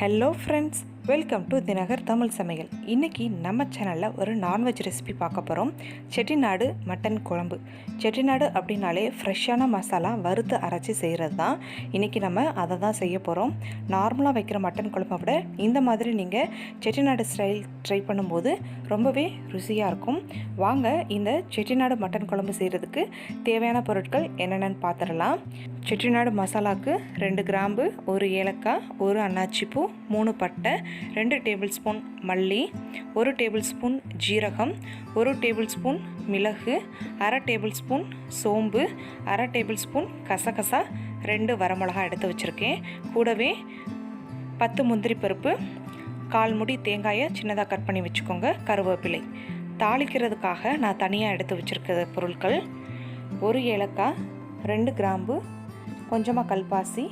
Hello friends, welcome to Dinakar Tamil சமையல். இன்றைக்கி நம்ம சேனலில் ஒரு நான்வெஜ் ரெசிபி பார்க்க போகிறோம். செட்டிநாடு மட்டன் குழம்பு. செட்டிநாடு அப்படின்னாலே ஃப்ரெஷ்ஷான மசாலா வறுத்து அரைச்சி செய்கிறது தான். இன்றைக்கி நம்ம அதை தான் செய்ய போகிறோம். நார்மலாக வைக்கிற மட்டன் குழம்பை விட இந்த மாதிரி நீங்கள் செட்டிநாடு ஸ்டைல் ட்ரை பண்ணும்போது ரொம்பவே ருசியாக இருக்கும். வாங்க இந்த செட்டிநாடு மட்டன் குழம்பு செய்கிறதுக்கு தேவையான பொருட்கள் என்னென்னு பார்த்துடலாம். செட்டிநாடு மசாலாவுக்கு 2 கிராம்பு, 1 ஏலக்காய், 1 அன்னாச்சி பூ, 3 பட்டை, 2 டேபிள் ஸ்பூன் மல்லி, 1 டேபிள் ஸ்பூன் ஜீரகம், 1 டேபிள் ஸ்பூன் மிளகு, 1/2 டேபிள் ஸ்பூன் சோம்பு, 1/2 டேபிள் ஸ்பூன் கசகசா, 2 வரமிளகாய் எடுத்து வச்சுருக்கேன். கூடவே 10 முந்திரி பருப்பு, 1/4 முடி தேங்காயை சின்னதாக கட் பண்ணி வச்சுக்கோங்க. கருவேப்பிலை. தாளிக்கிறதுக்காக நான் தனியாக எடுத்து வச்சுருக்க பொருட்கள்: 1 ஏலக்காய், 2 கிராம்பு, கொஞ்சமாக கல்பாசி,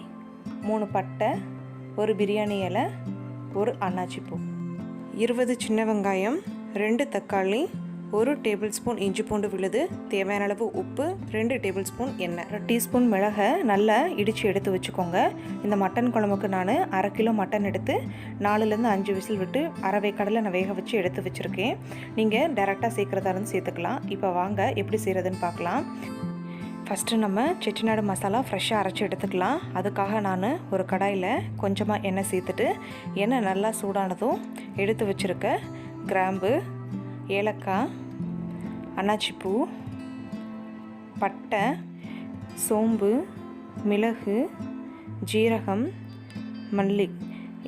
3 பட்டை, 1 பிரியாணி இலை, 1 அன்னாச்சி பூ, 20 சின்ன வெங்காயம், 2 தக்காளி, 1 டேபிள் ஸ்பூன் இஞ்சி பூண்டு விழுது, தேவையான அளவு உப்பு, 2 டேபிள் ஸ்பூன் எண்ணெய், 1 டீஸ்பூன் மிளகை நல்லா இடித்து எடுத்து வச்சுக்கோங்க. இந்த மட்டன் குழம்புக்கு நான் 1/2 கிலோ மட்டன் எடுத்து 4லேருந்து 5 விசில் விட்டு அரை கடலை நான் வேக வச்சு எடுத்து வச்சுருக்கேன். நீங்கள் டைரெக்டாக சேர்க்குறதா இருந்து சேர்த்துக்கலாம். இப்போ வாங்க எப்படி செய்கிறதுன்னு பார்க்கலாம். ஃபஸ்ட்டு நம்ம செட்டிநாடு மசாலா ஃப்ரெஷ்ஷாக அரைச்சி எடுத்துக்கலாம். அதுக்காக நான் ஒரு கடாயில் கொஞ்சமாக எண்ணெய் சேர்த்துட்டு, எண்ணெய் நல்லா சூடானதும் எடுத்து வச்சுருக்க கிராம்பு, ஏலக்காய், அன்னாச்சிப்பூ, பட்டை, சோம்பு, மிளகு, ஜீரகம், மல்லி,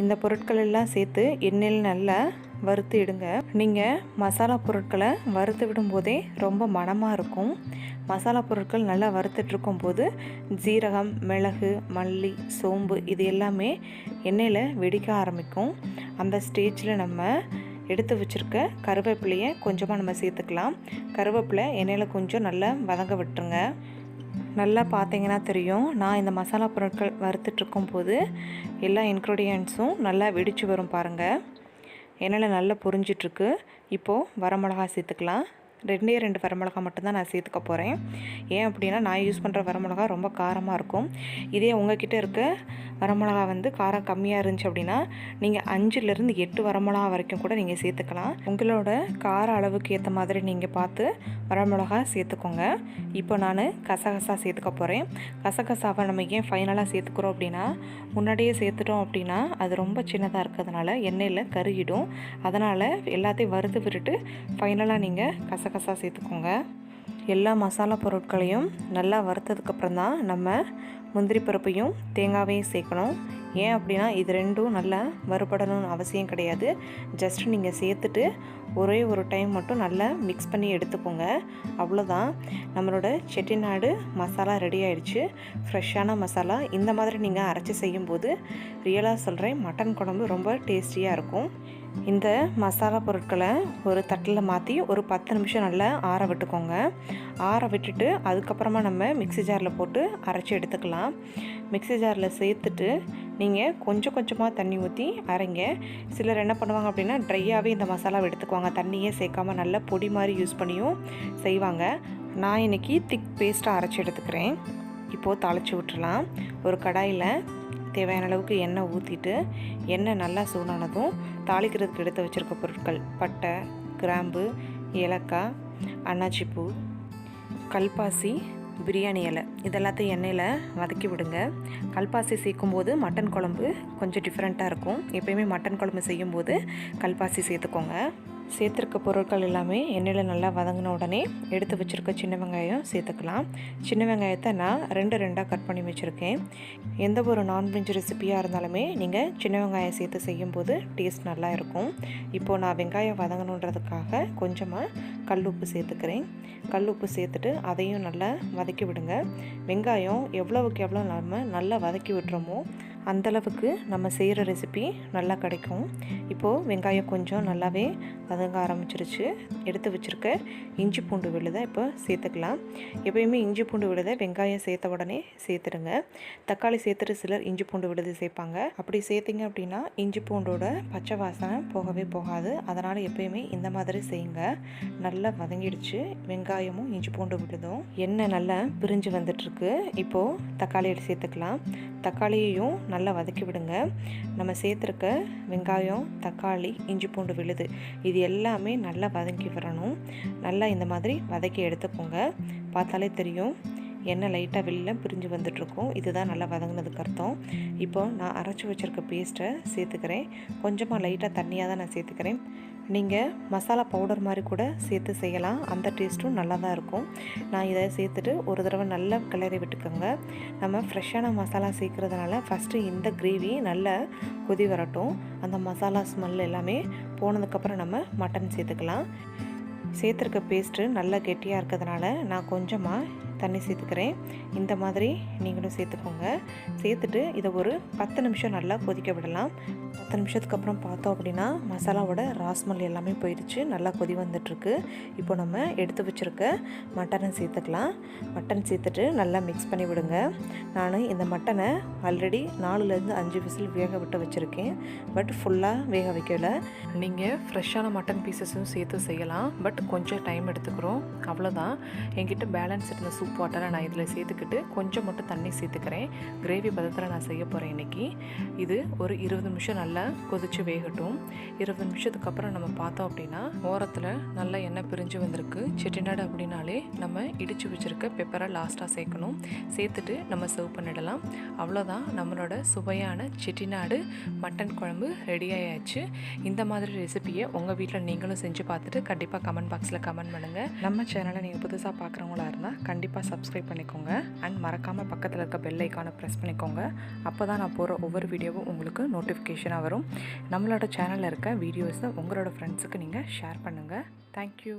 இந்த பொருட்கள் எல்லாம் சேர்த்து எண்ணெயில் நல்லா வறுத்து இடுங்க. நீங்கள் மசாலா பொருட்களை வறுத்து விடும்போதே ரொம்ப மணமாக இருக்கும். மசாலா பொருட்கள் நல்லா வறுத்துட்ருக்கும் போது ஜீரகம், மிளகு, மல்லி, சோம்பு இது எல்லாமே எண்ணெயில் வெடிக்க ஆரம்பிக்கும். அந்த ஸ்டேஜில் நம்ம எடுத்து வச்சுருக்க கருவேப்பிலையை கொஞ்சமாக நம்ம சேர்த்துக்கலாம். கருவேப்பிலை எண்ணெயில் கொஞ்சம் நல்லா வதங்க விட்டுருங்க. நல்லா பார்த்தீங்கன்னா தெரியும், நான் இந்த மசாலா பொருட்கள் வறுத்துட்ருக்கும் போது எல்லா இன்க்ரீடியன்ட்ஸும் நல்லா வெடித்து வரும் பாருங்கள். எண்ணெயில் நல்லா பொரிஞ்சிட்ருக்கு. இப்போது வரமிளகா சேர்த்துக்கலாம். 2 வரமிளகா மட்டும்தான் நான் சேர்த்துக்க போகிறேன். ஏன் அப்படின்னா, நான் யூஸ் பண்ணுற வரமிளகா ரொம்ப காரமாக இருக்கும். இதே உங்கள்கிட்ட இருக்க வரமிளகா காரம் கம்மியாக இருந்துச்சு அப்படின்னா நீங்கள் 5லேருந்து 8 வரமிளகா வரைக்கும் கூட நீங்கள் சேர்த்துக்கலாம். உங்களோட கார அளவுக்கு ஏற்ற மாதிரி நீங்கள் பார்த்து வரமிளகா சேர்த்துக்கோங்க. இப்போ நான் கசகசா சேர்த்துக்க போகிறேன். கசகசாவை நம்ம ஏன் ஃபைனலாக சேர்த்துக்கிறோம் அப்படின்னா, முன்னாடியே சேர்த்துட்டோம் அப்படின்னா அது ரொம்ப சின்னதாக இருக்கிறதுனால எண்ணெயில் கருகிடும். அதனால் எல்லாத்தையும் வறுத்து விட்டுட்டு ஃபைனலாக நீங்கள் கசகசா சேர்த்துக்கோங்க. எல்லா மசாலா பொருட்களையும் நல்லா வறுத்ததுக்கப்புறம் தான் நம்ம முந்திரி பருப்பையும் தேங்காவையும் சேர்க்கணும். ஏன் அப்படின்னா இது ரெண்டும் நல்லா வறுபடணும்னு அவசியம் கிடையாது. ஜஸ்ட் நீங்கள் சேர்த்துட்டு ஒரே ஒரு டைம் மட்டும் நல்லா மிக்ஸ் பண்ணி எடுத்துக்கோங்க. அவ்வளோதான், நம்மளோட செட்டிநாடு மசாலா ரெடி ஆயிடுச்சு. ஃப்ரெஷ்ஷான மசாலா. இந்த மாதிரி நீங்கள் அரைச்சி செய்யும்போது ரியலாக சொல்கிறேன், மட்டன் குழம்பு ரொம்ப டேஸ்டியாக இருக்கும். இந்த மசாலா பொருட்களை ஒரு தட்டில் மாற்றி ஒரு 10 நிமிஷம் நல்லா ஆற விட்டுக்கோங்க. ஆற விட்டுட்டு அதுக்கப்புறமா நம்ம மிக்ஸி ஜாரில் போட்டு அரைச்சி எடுத்துக்கலாம். மிக்ஸி ஜாரில் சேர்த்துட்டு நீங்கள் கொஞ்சம் கொஞ்சமாக தண்ணி ஊற்றி அரைங்க. சிலர் என்ன பண்ணுவாங்க அப்படின்னா, ட்ரையாகவே இந்த மசாலாவை எடுத்துக்குவாங்க. தண்ணியே சேர்க்காம நல்லா பொடி மாதிரி யூஸ் பண்ணியும் செய்வாங்க. நான் இன்றைக்கி திக் பேஸ்ட்டாக அரைச்சி எடுத்துக்கிறேன். இப்போது தாளித்து விட்டுறலாம். ஒரு கடாயில் தேவையான அளவுக்கு எண்ணெய் ஊற்றிட்டு, எண்ணெய் நல்லா சூடானதும் தாளிக்கிறதுக்கு எடுத்து வச்சுருக்க பொருட்கள்: பட்டை, கிராம்பு, ஏலக்காய், அன்னாச்சிப்பூ, கல்பாசி, பிரியாணி இலை, இதெல்லாத்தையும் எண்ணெயில் வதக்கி விடுங்க. கல்பாசி சேர்க்கும்போது மட்டன் குழம்பு கொஞ்சம் டிஃப்ரெண்ட்டாக இருக்கும். எப்போயுமே மட்டன் குழம்பு செய்யும்போது கல்பாசி சேர்த்துக்கோங்க. சேர்த்துருக்க பொருட்கள் எல்லாமே எண்ணெயில் நல்லா வதங்கின உடனே எடுத்து வச்சுருக்க சின்ன வெங்காயம் சேர்த்துக்கலாம். சின்ன வெங்காயத்தை நான் 2 கட் பண்ணி வச்சுருக்கேன். எந்த ஒரு நான்வெஜ் ரெசிபியாக இருந்தாலுமே நீங்கள் சின்ன வெங்காயம் சேர்த்து செய்யும்போது டேஸ்ட் நல்லா இருக்கும். இப்போது நான் வெங்காயம் வதங்கணுன்றதுக்காக கொஞ்சமாக கல்லுப்பு சேர்த்துக்கிறேன். கல்லுப்பு சேர்த்துட்டு அதையும் நல்லா வதக்கி விடுங்க. வெங்காயம் எவ்வளவுக்கு எவ்வளோ நம்ம நல்லா வதக்கி விட்டுறோமோ அந்தளவுக்கு நம்ம செய்கிற ரெசிபி நல்லா கிடைக்கும். இப்போது வெங்காயம் கொஞ்சம் நல்லாவே வதங்க ஆரம்பிச்சிருச்சு. எடுத்து வச்சுருக்க இஞ்சி பூண்டு விழுதை இப்போ சேர்த்துக்கலாம். எப்போயுமே இஞ்சி பூண்டு விழுதை வெங்காயம் சேர்த்த உடனே சேர்த்துடுங்க. தக்காளி சேர்த்துட்டு சிலர் இஞ்சி பூண்டு விழுது சேர்ப்பாங்க. அப்படி சேர்த்திங்க அப்படின்னா இஞ்சி பூண்டோட பச்சை வாசனை போகவே போகாது. அதனால் எப்போயுமே இந்த மாதிரி செய்யுங்க. நல்லா வதங்கிடுச்சு வெங்காயமும் இஞ்சி பூண்டு விழுதும். எண்ணெய் நல்லா பிரிஞ்சு வந்துட்டுருக்கு. இப்போது தக்காளி சேர்த்துக்கலாம். தக்காளியையும் நல்லா வதக்கி விடுங்க. நம்ம சேர்த்துருக்க வெங்காயம், தக்காளி, இஞ்சி பூண்டு விழுது இது எல்லாமே நல்லா வதக்கி வரணும். நல்லா இந்த மாதிரி வதக்கி எடுத்துக்கோங்க. பார்த்தாலே தெரியும், எண்ணெய் லைட்டாக வெளில பிரிஞ்சு வந்துட்டுருக்கும். இதுதான் நல்லா வதங்கினதுக்கு அர்த்தம். இப்போ நான் அரைச்சி வச்சுருக்க பேஸ்ட்டை சேர்த்துக்கிறேன். கொஞ்சமாக லைட்டாக தண்ணியாக தான் நான் சேர்த்துக்கிறேன். நீங்கள் மசாலா பவுடர் மாதிரி கூட சேர்த்து செய்யலாம், அந்த டேஸ்ட்டும் நல்லா தான் இருக்கும். நான் இதை சேர்த்துட்டு ஒரு தடவை நல்லா கிளறி விட்டுக்கோங்க. நம்ம ஃப்ரெஷ்ஷான மசாலா சேர்க்குறதுனால ஃபஸ்ட்டு இந்த கிரேவி நல்லா கொதி வரட்டும். அந்த மசாலா ஸ்மெல் எல்லாமே போனதுக்கப்புறம் நம்ம மட்டன் சேர்த்துக்கலாம். சேர்த்துருக்க பேஸ்ட்டு நல்லா கெட்டியாக இருக்கிறதுனால நான் கொஞ்சமாக தண்ணி சேர்த்துக்கிறேன். இந்த மாதிரி நீங்களும் சேர்த்துக்கோங்க. சேர்த்துட்டு இதை ஒரு 10 நிமிஷம் நல்லா கொதிக்க விடலாம். 10 நிமிஷத்துக்கு அப்புறம் பார்த்தோம் அப்படின்னா மசாலாவோட ராஸ்மல் எல்லாமே போயிடுச்சு, நல்லா கொதி வந்துட்டுருக்கு. இப்போ நம்ம எடுத்து வச்சுருக்க மட்டனை சேர்த்துக்கலாம். மட்டன் சேர்த்துட்டு நல்லா மிக்ஸ் பண்ணி விடுங்க. நான் இந்த மட்டனை ஆல்ரெடி 4லேருந்து 5 விசில் வேக விட்டு வச்சுருக்கேன். பட் ஃபுல்லாக வேக வைக்கல. நீங்கள் ஃப்ரெஷ்ஷான மட்டன் பீசஸும் சேர்த்து செய்யலாம், பட் கொஞ்சம் டைம் எடுத்துக்கிறோம். அவ்வளோதான். என்கிட்ட பேலன்ஸ் இருந்த சூப் வாட்டரை நான் இதில் சேர்த்துக்கிட்டு கொஞ்சம் மட்டும் தண்ணி சேர்த்துக்கிறேன். கிரேவி பதத்தில் நான் செய்ய போகிறேன் இன்றைக்கி. இது ஒரு 20 நிமிஷம் நல்லா கொதித்து வேகட்டும். 20 நிமிஷத்துக்கு அப்புறம் நம்ம பார்த்தோம் அப்படின்னா ஓரத்தில் நல்லா எண்ணெய் பிரிஞ்சு வந்திருக்கு. செட்டிநாடு அப்படின்னாலே நம்ம இடித்து வச்சுருக்க பெப்பரை லாஸ்ட்டாக சேர்க்கணும். சேர்த்துட்டு நம்ம சர்வ் பண்ணிடலாம். அவ்வளோதான், நம்மளோட சுவையான செட்டிநாடு மட்டன் குழம்பு ரெடி ஆயாச்சு. இந்த மாதிரி ரெசிபியை உங்கள் வீட்டில் நீங்களும் செஞ்சு பார்த்துட்டு கண்டிப்பாக கமெண்ட் பாக்ஸில் கமெண்ட் பண்ணுங்கள். நம்ம சேனலை நீங்கள் புதுசாக பார்க்குறவங்களா இருந்தால் கண்டிப்பாக சப்ஸ்கிரைப் பண்ணிக்கோங்க. அண்ட் மறக்காமல் பக்கத்தில் இருக்க பெல் ஐக்கானை ப்ரெஸ் பண்ணிக்கோங்க. அப்போ தான் நான் போகிற ஒவ்வொரு வீடியோவும் உங்களுக்கு நோட்டிஃபிகேஷனாக வரும். நம்மளோட சேனலில் இருக்க வீடியோஸை உங்களோட ஃப்ரெண்ட்ஸுக்கு நீங்கள் ஷேர் பண்ணுங்கள். தேங்க்யூ.